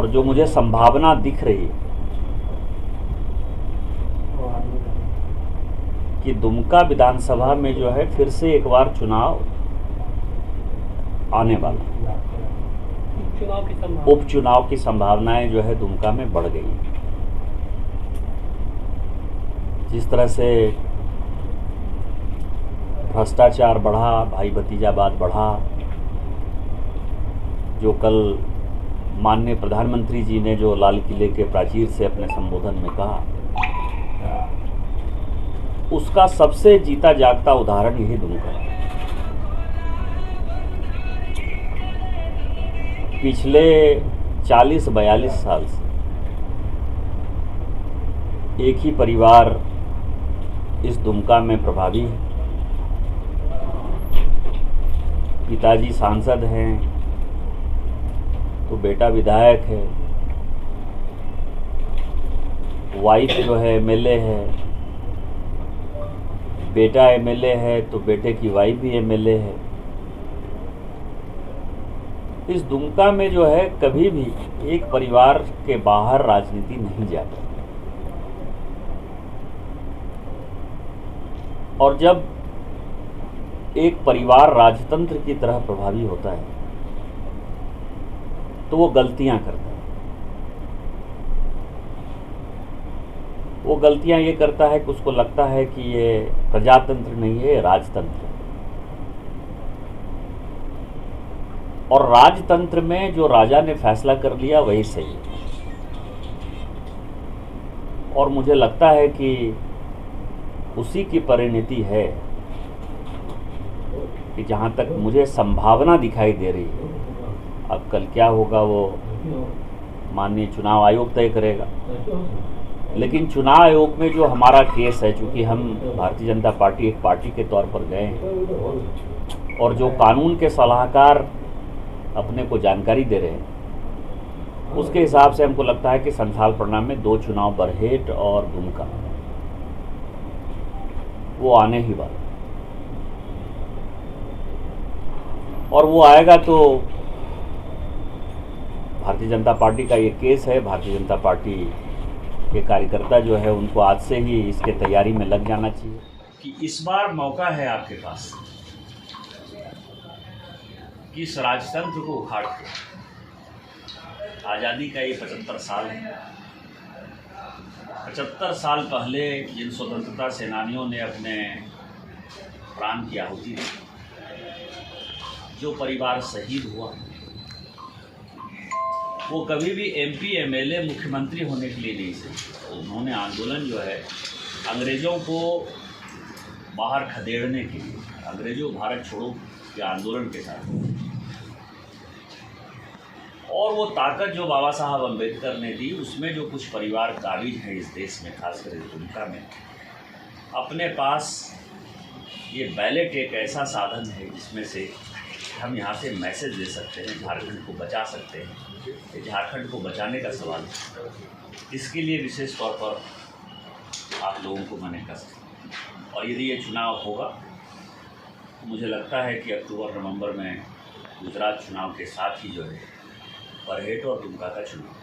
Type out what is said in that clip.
और जो मुझे संभावना दिख रही है कि दुमका विधानसभा में जो है फिर से एक बार चुनाव आने वाला, उपचुनाव की संभावनाएं जो है दुमका में बढ़ गई। जिस तरह से भ्रष्टाचार बढ़ा, भाई भतीजावाद बढ़ा, जो कल माननीय प्रधानमंत्री जी ने जो लाल किले के प्राचीर से अपने संबोधन में कहा, उसका सबसे जीता जागता उदाहरण यही दुमका है। पिछले 40-42 साल से एक ही परिवार इस दुमका में प्रभावी है। पिताजी सांसद हैं तो बेटा विधायक है, वाइफ जो है एमएलए है, बेटा एमएलए है तो बेटे की वाइफ भी एमएलए है। इस दुमका में जो है कभी भी एक परिवार के बाहर राजनीति नहीं जाती। और जब एक परिवार राजतंत्र की तरह प्रभावी होता है तो वो गलतियां करता है। वो गलतियां ये करता है कि उसको लगता है कि ये प्रजातंत्र नहीं है, राजतंत्र है। और राजतंत्र में जो राजा ने फैसला कर लिया वही सही है। और मुझे लगता है कि उसी की परिणति है कि जहाँ तक मुझे संभावना दिखाई दे रही है, अब कल क्या होगा वो माननीय चुनाव आयोग तय करेगा। लेकिन चुनाव आयोग में जो हमारा केस है, चूँकि हम भारतीय जनता पार्टी एक पार्टी के तौर पर गए हैं और जो कानून के सलाहकार अपने को जानकारी दे रहे हैं, उसके हिसाब से हमको लगता है कि संथाल प्रणाम में 2 चुनाव बरहेट और दुमका वो आने ही वाला। और वो आएगा तो भारतीय जनता पार्टी का ये केस है। भारतीय जनता पार्टी के कार्यकर्ता जो है उनको आज से ही इसके तैयारी में लग जाना चाहिए कि इस बार मौका है आपके पास कि इस राजतंत्र को उखाड़ के, आज़ादी का ये 75 साल है। 75 साल पहले जिन स्वतंत्रता सेनानियों ने अपने प्राण की आहुति दी, जो परिवार शहीद हुआ, वो कभी भी एमपी एमएलए मुख्यमंत्री होने के लिए नहीं थे। उन्होंने आंदोलन जो है अंग्रेज़ों को बाहर खदेड़ने के लिए, अंग्रेज़ों भारत छोड़ो के आंदोलन के साथ, और वो ताकत जो बाबा साहब अम्बेडकर ने दी, उसमें जो कुछ परिवार काबिज हैं इस देश में, खासकर इस दुमका में, अपने पास ये बैलेट एक ऐसा साधन है जिसमें से हम यहाँ से मैसेज दे सकते हैं, झारखंड को बचा सकते हैं। झारखंड को बचाने का सवाल है, इसके लिए विशेष तौर पर आप लोगों को मैंने कहा। और यदि ये चुनाव होगा तो मुझे लगता है कि अक्टूबर-नवंबर में गुजरात चुनाव के साथ ही जो है बरहेट और दुमका का चुनाव